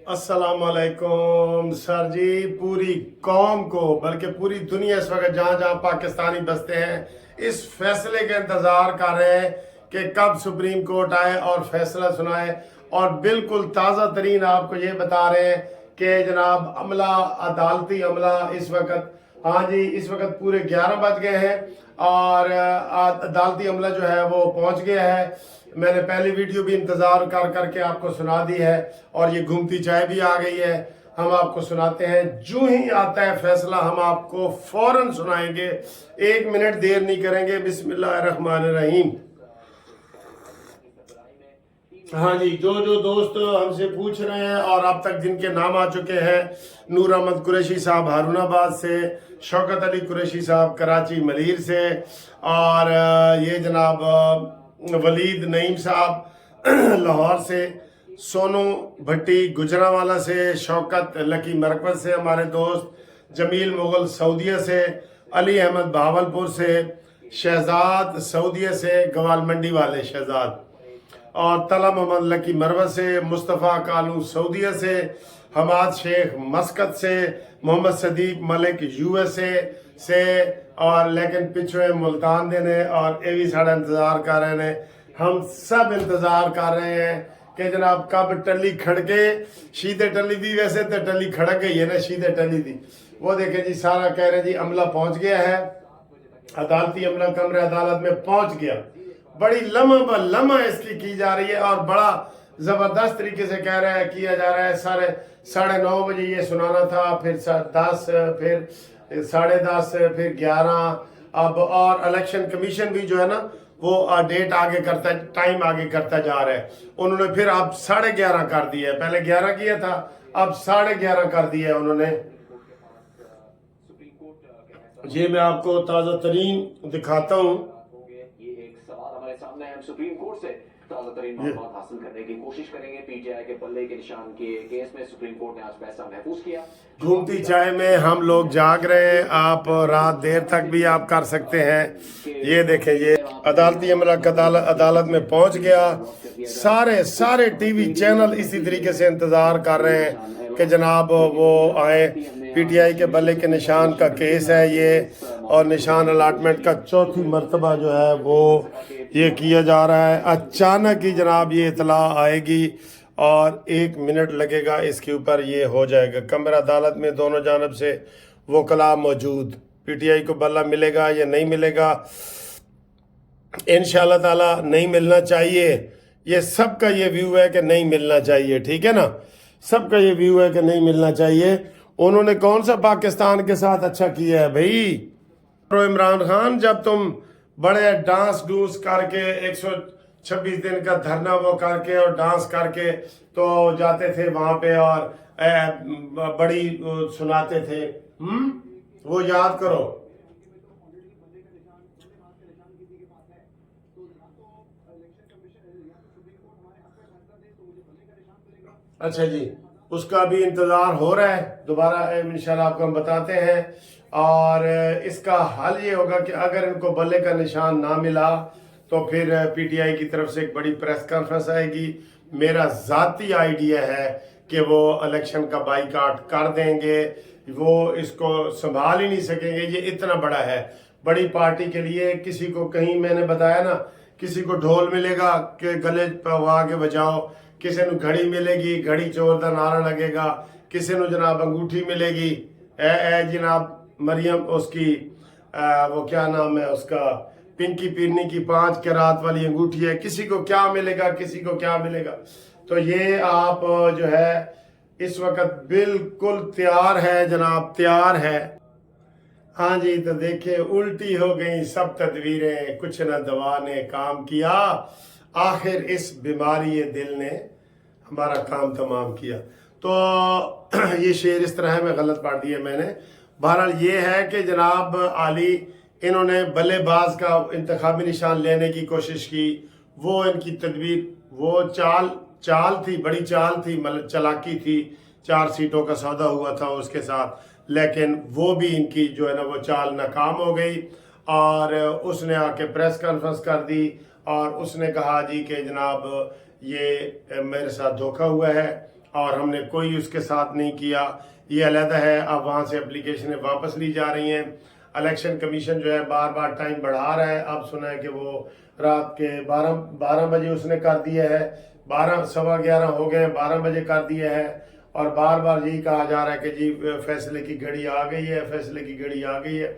السلام علیکم سر جی، پوری قوم کو بلکہ پوری دنیا اس وقت جہاں جہاں پاکستانی بستے ہیں اس فیصلے کا انتظار کر رہے ہیں کہ کب سپریم کورٹ آئے اور فیصلہ سنائے، اور بالکل تازہ ترین آپ کو یہ بتا رہے ہیں کہ جناب عملہ، عدالتی عملہ اس وقت اس وقت پورے 11 بج گئے ہیں اور عدالتی عملہ جو ہے وہ پہنچ گیا ہے۔ میں نے پہلی ویڈیو بھی انتظار کر کر کے آپ کو سنا دی ہے اور یہ گھومتی چائے بھی آ گئی ہے، ہم آپ کو سناتے ہیں۔ جو ہی آتا ہے فیصلہ ہم آپ کو فوراً سنائیں گے، 1 منٹ دیر نہیں کریں گے۔ بسم اللہ الرحمن الرحیم۔ جو دوست ہم سے پوچھ رہے ہیں اور اب تک جن کے نام آ چکے ہیں، نور احمد قریشی صاحب ہارون آباد سے، شوکت علی قریشی صاحب کراچی ملیر سے، اور یہ جناب ولید نعیم صاحب لاہور سے، سونو بھٹی گجرانوالہ سے، شوکت لکی مرکز سے ہمارے دوست، جمیل مغل سعودیہ سے، علی احمد بہاولپور سے، شہزاد سعودیہ سے، گوال منڈی والے شہزاد، اور طلع محمد لکی مروہ سے، مصطفیٰ کالو سعودیہ سے، حماد شیخ مسقط سے، محمد صدیق ملک یو ایس اے سے، اور لیکن پچھوے ملتان دینے اور ایوی ساڑھا انتظار کر رہے ہیں۔ ہم سب انتظار کر رہے ہیں کہ جناب کب ٹلی کھڑکے، شیدے ٹلی دی، ویسے تو ٹلی کھڑک گئی ہے نا، شیدے ٹلی دی۔ وہ دیکھیں جی، سارا کہہ رہے جی عملہ پہنچ گیا ہے، عدالتی عملہ کمرے عدالت میں پہنچ گیا۔ بڑی لمحہ بہ لمحہ اس کی جا رہی ہے اور بڑا زبردست طریقے سے کہہ رہا ہے، کیا جا رہا ہے۔ 9:30 بجے یہ سنانا تھا، پھر 10، پھر 10:30، پھر 11، اب اور الیکشن کمیشن بھی جو ہے نا وہ ڈیٹ آگے کرتا ہے، ٹائم آگے کرتا جا رہا ہے۔ انہوں نے پھر اب 11:30 کر دیا ہے، پہلے 11 کیا تھا، اب 11:30 کر دیا ہے انہوں نے۔ یہ میں آپ کو تازہ ترین دکھاتا ہوں۔ سپریم کورٹ سے تازہ ترین معلومات حاصل کرنے کی کوشش کریں گے۔ پی ٹی آئی کے پلے کے نشان کے کیس میں سپریم کورٹ نے آج فیصلہ محفوظ کیا۔ گھومتی چائے میں ہم لوگ جاگ رہے ہیں، آپ رات دیر تک بھی آپ کر سکتے ہیں۔ یہ دیکھیں، یہ عدالتی عملہ عدالت میں پہنچ گیا۔ سارے ٹی وی چینل اسی طریقے سے انتظار کر رہے ہیں کہ جناب وہ آئے۔ پی ٹی آئی کے بلے کے نشان کا کیس ہے یہ، اور نشان الاٹمنٹ کا 4تھی مرتبہ جو ہے وہ یہ کیا جا رہا ہے۔ اچانک ہی جناب یہ اطلاع آئے گی اور 1 منٹ لگے گا، اس کے اوپر یہ ہو جائے گا۔ کمرہ عدالت میں دونوں جانب سے وکلاء موجود۔ پی ٹی آئی کو بلہ ملے گا یا نہیں ملے گا؟ انشاءاللہ تعالی نہیں ملنا چاہیے۔ یہ سب کا یہ ویو ہے کہ نہیں ملنا چاہیے، ٹھیک ہے نا؟ سب کا یہ ویو ہے کہ نہیں ملنا چاہیے۔ انہوں نے کون سا پاکستان کے ساتھ اچھا کیا ہے بھائی؟ عمران خان، جب تم بڑے ڈانس ڈوس کر کے 126 دن کا دھرنا وہ کر کے اور ڈانس کر کے تو جاتے تھے وہاں پہ اور بڑی سناتے تھے، وہ یاد کرو۔ اچھا جی، اس کا بھی انتظار ہو رہا ہے، دوبارہ انشاءاللہ آپ کو ہم بتاتے ہیں۔ اور اس کا حل یہ ہوگا کہ اگر ان کو بلے کا نشان نہ ملا تو پھر پی ٹی آئی کی طرف سے ایک بڑی پریس کانفرنس آئے گی۔ میرا ذاتی آئیڈیا ہے کہ وہ الیکشن کا بائیکاٹ کر دیں گے، وہ اس کو سنبھال ہی نہیں سکیں گے۔ یہ اتنا بڑا ہے، بڑی پارٹی کے لیے۔ کسی کو کہیں میں نے بتایا نا، کسی کو ڈھول ملے گا کہ گلے پہ کے بجاؤ، کسی نے گھڑی ملے گی، گھڑی چور دا نعرہ لگے گا، کسی نے جناب انگوٹھی ملے گی، اے جناب مریم اس کی وہ کیا نام ہے اس کا، پنکی پیرنی کی 5 قرات والی انگوٹھی ہے، کسی کو کیا ملے گا، کسی کو کیا ملے گا۔ تو یہ آپ جو ہے اس وقت بالکل تیار ہے جناب، تیار ہے۔ ہاں جی، تو دیکھیں الٹی ہو گئی سب تدبیریں، کچھ نہ دوا نے کام کیا، آخر اس بیماری دل نے ہمارا کام تمام کیا۔ تو یہ شعر اس طرح ہے، میں غلط پڑھ دیا میں نے۔ بہرحال یہ ہے کہ جناب عالی، انہوں نے بلے باز کا انتخابی نشان لینے کی کوشش کی، وہ ان کی تدبیر، وہ چال تھی، بڑی چال تھی، مطلب چلاکی تھی۔ 4 سیٹوں کا سودا ہوا تھا اس کے ساتھ، لیکن وہ بھی ان کی جو ہے نا وہ چال ناکام ہو گئی۔ اور اس نے آ کے پریس کانفرنس کر دی اور اس نے کہا جی کہ جناب یہ میرے ساتھ دھوکہ ہوا ہے اور ہم نے کوئی اس کے ساتھ نہیں کیا. یہ علیحدہ ہے. اب وہاں سے اپلیکیشنیں واپس لی جا رہی ہیں. الیکشن کمیشن جو ہے بار بار ٹائم بڑھا رہا ہے. اب سنا ہے کہ وہ رات کے 12 بجے اس نے کر دیا ہے. 11 ہو گئے ہیں, 12 بجے کر دیا ہے. اور بار بار یہی کہا جا رہا ہے کہ جی فیصلے کی گھڑی آ گئی ہے, فیصلے کی گھڑی آ گئی ہے.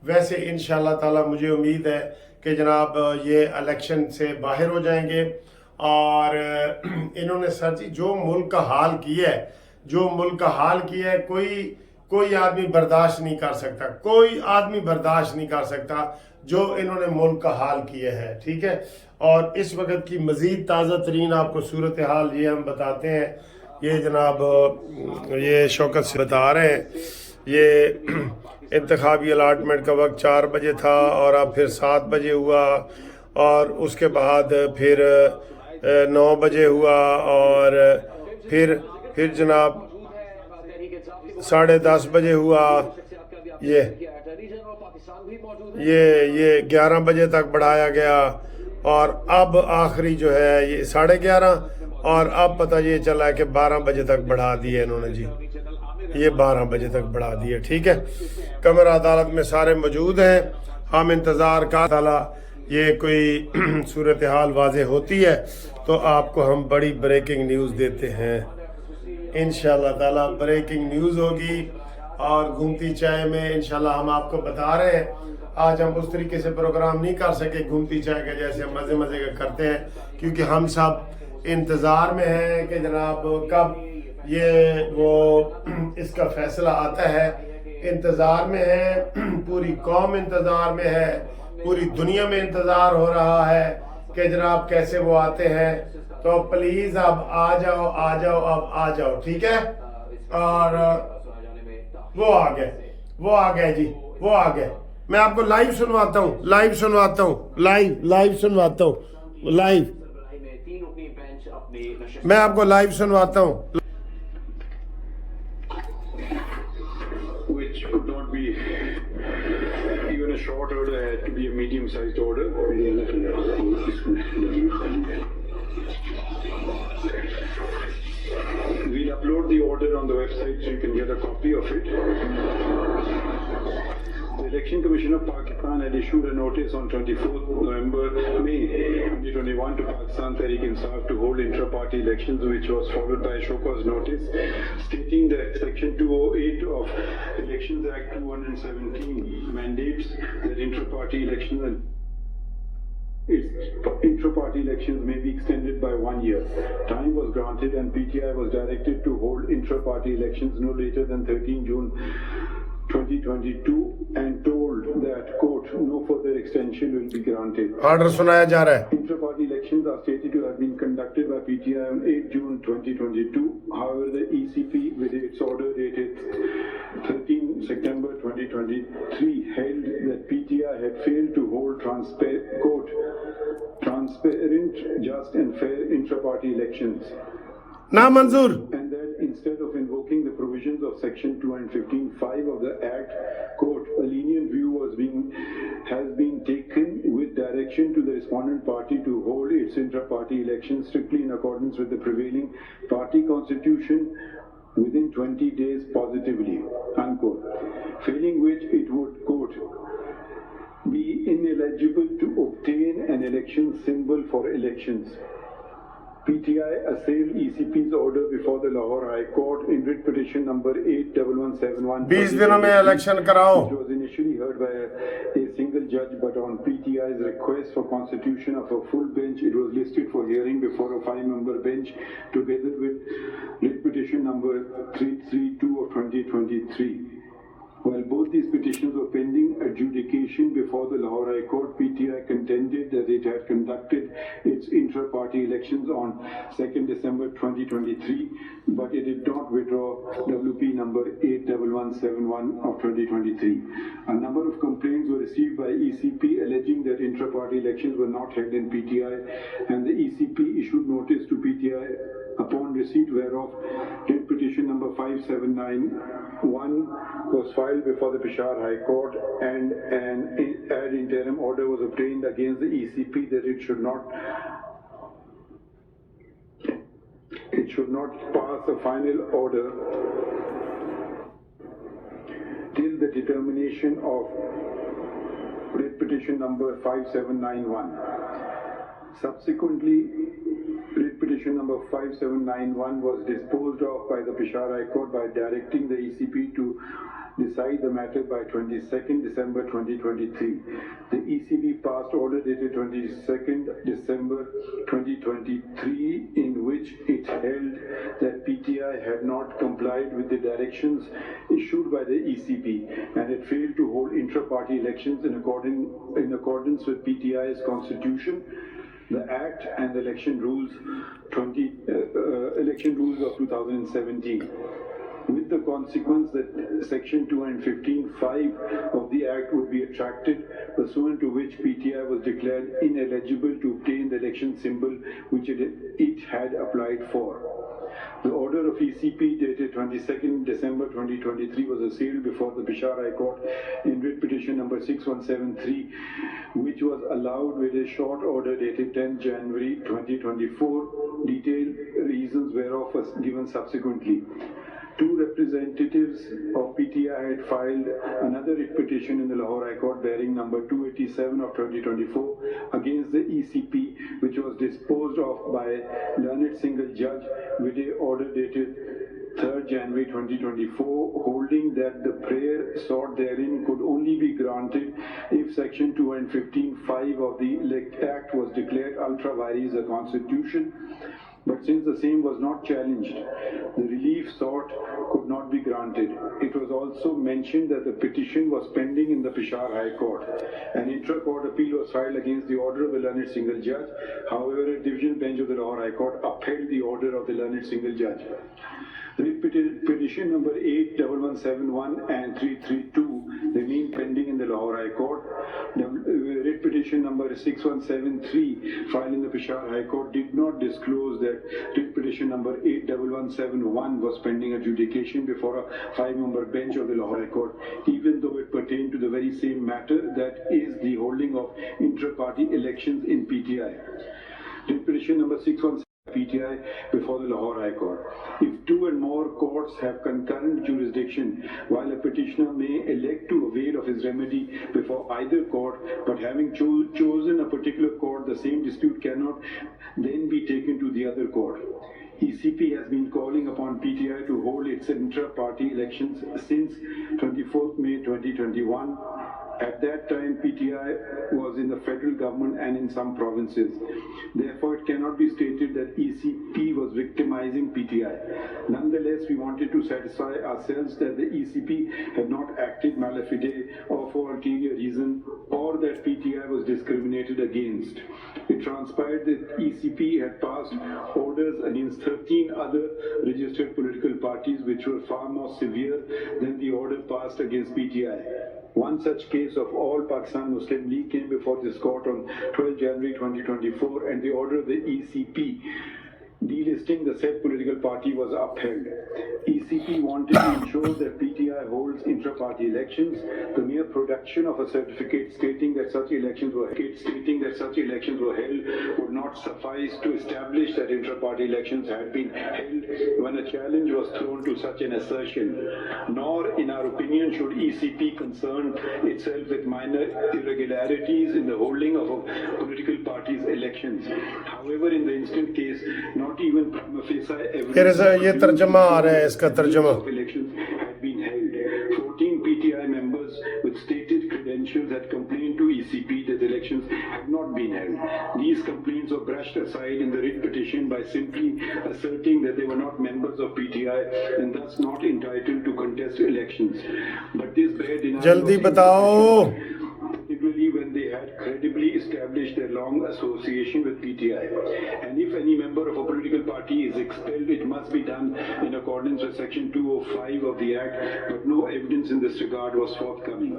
ویسے انشاءاللہ تعالی مجھے امید ہے کہ جناب یہ الیکشن سے باہر ہو جائیں گے. اور انہوں نے سر جی جو ملک کا حال کیا ہے, جو ملک کا حال کیا ہے, کوئی آدمی برداشت نہیں کر سکتا, کوئی آدمی برداشت نہیں کر سکتا جو انہوں نے ملک کا حال کیا ہے. ٹھیک ہے. اور اس وقت کی مزید تازہ ترین آپ کو صورتحال یہ ہم بتاتے ہیں. یہ جناب یہ شوکت سے بتا رہے ہیں, یہ انتخابی الاٹمنٹ کا وقت 4 بجے تھا اور اب پھر 7 بجے ہوا, اور اس کے بعد پھر 9 بجے ہوا, اور پھر جناب 10:30 بجے ہوا. یہ 11 بجے تک بڑھایا گیا, اور اب آخری جو ہے یہ 11:30, اور اب پتہ یہ چلا ہے کہ 12 بجے تک بڑھا دیے انہوں نے. جی یہ 12 بجے تک بڑھا دیے. ٹھیک ہے. کمر عدالت میں سارے موجود ہیں, ہم انتظار کا تعالی یہ کوئی صورتحال واضح ہوتی ہے تو آپ کو ہم بڑی بریکنگ نیوز دیتے ہیں. انشاءاللہ تعالی بریکنگ نیوز ہوگی, اور گھومتی چائے میں انشاءاللہ ہم آپ کو بتا رہے ہیں. آج ہم اس طریقے سے پروگرام نہیں کر سکے گھومتی چائے کا جیسے ہم مزے کا کرتے ہیں, کیونکہ ہم سب انتظار میں ہیں کہ جناب کب یہ وہ اس کا فیصلہ آتا ہے. انتظار میں ہے, پوری قوم انتظار میں ہے, پوری دنیا میں انتظار ہو رہا ہے کہ جناب کیسے وہ آتے ہیں. تو پلیز اب آ جاؤ, اب آ جاؤ. ٹھیک ہے. اور وہ آ گئے جی, وہ آ گئے. میں آپ کو لائیو سنواتا ہوں, لائیو سنواتا ہوں, میں آپ کو لائیو سنواتا ہوں. Which could not be even a short order, had to be a medium-sized order. We'll upload the order on the website so you can get a copy of it. The Election Commission of Pakistan had issued a notice on 24th May 2021 to Pakistan Tehreek-e-Insaf to hold intra-party elections, which was followed by a show cause notice stating that Section 208 of Elections Act 217 mandates that intra-party elections may be extended by 1 year. Time was granted and PTI was directed to hold intra-party elections no later than 13 June 2022 and told that, quote, no further extension will be granted. Order sunaya ja raha hai. Intra-party elections are stated to have been conducted by PTI on 8 June 2022. However, the ECP, with its order dated 13 September 2023, held that PTI had failed to hold transparent, just and fair intra-party elections. Na manzoor. And that instead of invoking the provisions of Section 215(5) of the Act, quote, a lenient view has been taken with direction to the respondent party to hold its intra-party elections strictly in accordance with the prevailing party constitution within 20 days positively, unquote. Failing which it would, quote, be ineligible to obtain an election symbol for elections. PTI assailed ECP's order before the Lahore High Court in writ petition number 81171. 20 دنوں میں election کراؤ. It was initially heard by a single judge, but on PTI's request for constitution of a full bench, it was listed for hearing before a 5-member bench, together with writ petition number 332 of 2023. While both these petitions were pending adjudication before the Lahore High Court, PTI contended that it had conducted its intra-party elections on 2nd December 2023, but it did not withdraw WP number 81171 of 2023. A number of complaints were received by ECP alleging that intra-party elections were not held in PTI, and the ECP issued notice to PTI upon receipt whereof writ petition number 5791 was filed before the Peshawar High Court, and an ad interim order was obtained against the ECP that it it should not pass a final order till the determination of writ petition number 5791. Subsequently, writ petition number 5791 was disposed of by the Peshawar High Court by directing the ECP to decide the matter by 22nd December 2023. The ECB passed order dated 22nd December 2023 in which it held that PTI had not complied with the directions issued by the ECB and had failed to hold intra-party elections in accordance with PTI's constitution, the Act and the election rules of 2017. With the consequence that Section 215(5) of the Act would be attracted, pursuant to which PTI was declared ineligible to obtain the election symbol which it had applied for. The order of ECP dated 22nd December 2023 was assailed before the Peshawar High Court in writ petition number 6173, which was allowed with a short order dated 10 January 2024, detailed reasons whereof was given subsequently. Two representatives of PTI had filed another writ petition in the Lahore High Court bearing number 287 of 2024 against the ECP, which was disposed of by learned single judge with a order dated 3rd January 2024, holding that the prayer sought therein could only be granted if Section 215(5) of the Act was declared ultra vires a constitution. But since the same was not challenged, the relief sought could not be granted. It was also mentioned that the petition was pending in the Peshawar High Court. An intra-court appeal was filed against the order of the learned single judge. However, a division bench of the Lahore High Court upheld the order of the learned single judge. Petition number 81171 and 332 remain pending in the Lahore High Court. Writ petition number 6173 filed in the Peshawar High Court did not disclose that writ petition number 81171 was pending adjudication before a 5-member bench of the Lahore High Court, even though it pertained to the very same matter, that is the holding of intra-party elections in PTI. Writ petition number 617 PTI before the Lahore High Court. If two and more courts have concurrent jurisdiction, while a petitioner may elect to avail of his remedy before either court, but having chosen a particular court, the same dispute cannot then be taken to the other court. ECP has been calling upon PTI to hold its intra-party elections since 24th May 2021. At that time, PTI was in the federal government and in some provinces. Therefore, it cannot be stated that ECP was victimizing PTI. Nonetheless, we wanted to satisfy ourselves that the ECP had not acted mala fide or for ulterior reason, or that PTI was discriminated against. It transpired that ECP had passed orders against 13 other registered political parties which were far more severe than the order passed against PTI. One such case of All Pakistan Muslim League came before this court on 12 January 2024, and the order of the ECP delisting the said political party was upheld. ECP wanted to ensure that PTI holds intra-party elections. The mere production of a certificate stating that such elections were held would not suffice to establish that intra-party elections had been held when a challenge was thrown to such an assertion. Nor, in our opinion, should ECP concern itself with minor irregularities in the holding of a political party's elections. However, in the instant case, not even prima facie evidence ये तर्जमा आ रहा है इसका तर्जमा of elections had been held. 14 PTI members with stated credentials had complained to ECP that the elections had not been held. These complaints were brushed aside in the writ petition by simply asserting that they were not members of PTI and thus not entitled to contest elections. But this bare denial जल्दी बताओ particularly when they had credibly established their long association with PTI. And if any member of a political party is expelled, it must be done in accordance with Section 205 of the Act, but no evidence in this regard was forthcoming.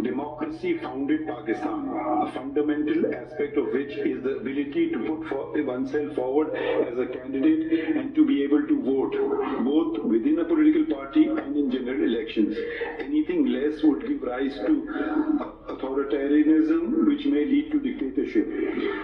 Democracy founded Pakistan, a fundamental aspect of which is the ability to put oneself forward as a candidate and to be able to vote, both within a political party and in general elections. Anything less would give rise to authoritarianism which may lead to dictatorship.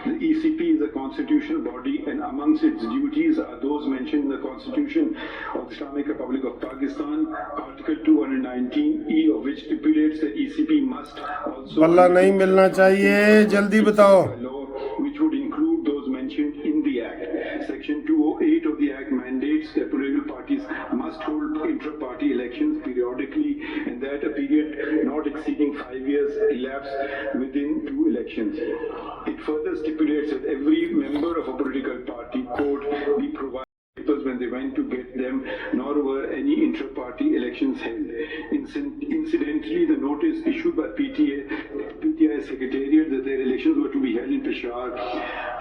The ECP is a constitutional body, and amongst its duties are those mentioned in the Constitution of the Islamic Republic of Pakistan, Article 219E of which stipulates that ECP must also बल्ला नहीं मिलना चाहिए, जल्दी बताओ। law which would include those mentioned in the Act. Section 208 of the Act mandates that political parties must hold intra-party elections periodically, and that a period not exceeding 5 years elapse within 2 elections. It further stipulates that every member of a political party could be provided papers when they went to get them, nor were any intra-party elections held. Incidentally, the notice issued by PTI Secretariat that their elections were to be held in Peshawar,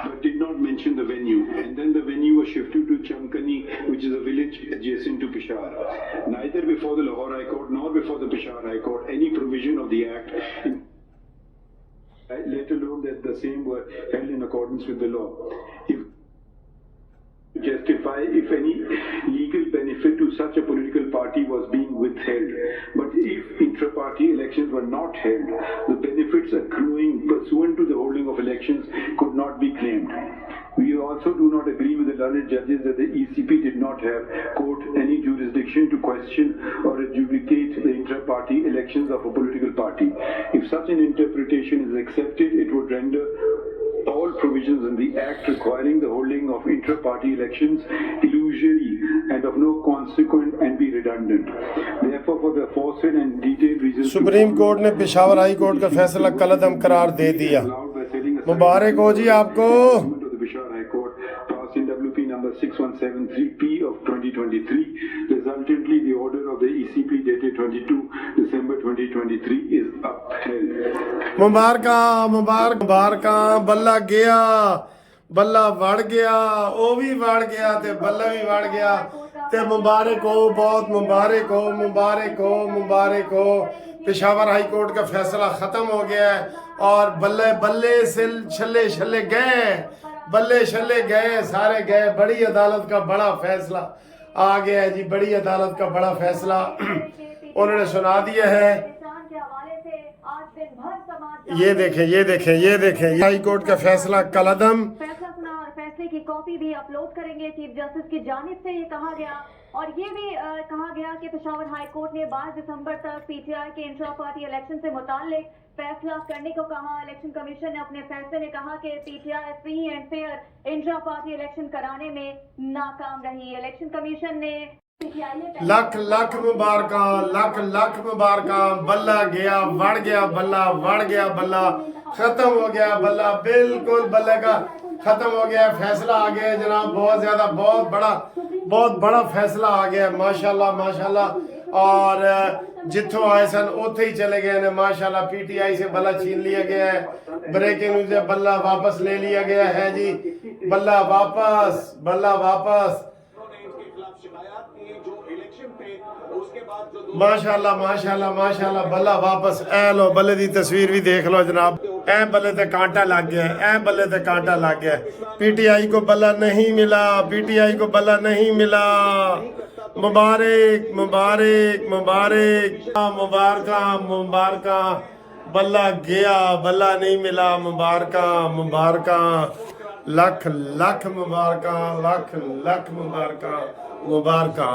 but did not mention the venue. And then the venue was shifted to Chamkani, which is a village adjacent to Peshawar. Neither before the Lahore High Court nor before the Peshawar High Court any provision of the Act, let alone that the same were held in accordance with the law. Justify if any legal benefit to such a political party was being withheld. But if intra-party elections were not held, the benefits accruing pursuant to the holding of elections could not be claimed. We also do not agree with the learned judges that the ECP did not have, quote, any jurisdiction to question or adjudicate the intra-party elections of a political party. If such an interpretation is accepted, it would render all provisions in the Act requiring the holding of intra-party elections illusory and of no consequence and be redundant. Therefore, for the aforesaid and detailed reasons, supreme court ने Peshawar high court का फैसला कलअदम करार दे दिया। मुबारक हो जी आपको। NWP number 6173P of 2023. Resultantly, the order of the ECP dated 22 December 2023 is upheld. मुबारका मुबारक मुबारका, बल्ला गया, बल्ला वड़ गया, ओ भी वड़ गया ते बल्ला भी वड़ गया ते मुबारक हो, बहुत मुबारक हो, मुबारक हो, मुबारक हो। पेशावर हाई कोर्ट का फैसला ख़त्म हो गया है और बल्ले बल्ले से छल्ले छल्ले गए, बल्ले छल्ले गए, सारे गए। बड़ी अदालत का बड़ा फैसला आ गया है जी, बड़ी अदालत का बड़ा फैसला उन्होंने सुना दिया है। ये देखें, ये देखें, ये देखें, हाई कोर्ट का फैसला कलअदम। फैसला सुना और फैसले की कॉपी भी अपलोड करेंगे चीफ जस्टिस की जानिब से। ये कहा गया और ये भी कहा गया कि पेशावर हाई कोर्ट ने 22 दिसंबर तक पीटीआई के इंट्रा पार्टी इलेक्शन से मुताल्लिक फैसला करने को कहा। इलेक्शन कमीशन ने अपने फैसले में कहा कि PTI free and fair intra party election कराने में नाकाम रही। इलेक्शन कमीशन ने लख लख मुबारका, लख लख मुबारका। बल्ला गया, वड़ गया बल्ला, वड़ गया बल्ला, खत्म हो गया बल्ला, बिल्कुल बल्ले का खत्म हो गया। फैसला आ गया जनाब, बहुत ज्यादा, बहुत बड़ा फैसला आ गया। माशाल्लाह माशाल्लाह। और जिथों आए सन उथे ही चले गए ने माशाल्लाह। पीटीआई से बल्ला छीन लिया गया है, ब्रेकिंग न्यूज से बल्ला वापस ले लिया गया है जी। बल्ला वापस, बल्ला वापस। माशाल्लाह माशाल्लाह माशाल्लाह, बल्ला वापस। ए लो बल्ले दी तस्वीर भी देख लो जनाब। ए बल्ले ते कांटा लग गया, ए बल्ले ते कांटा लग गया। पीटीआई को बल्ला नहीं मिला, पीटीआई को बल्ला नहीं मिला। मुबारक मुबारक मुबारक मुबारका मुबारका। बल्ला गया, बल्ला नहीं मिला। मुबारका मुबारका, लख लख मुबारका, लख लख मुबारका मुबारका।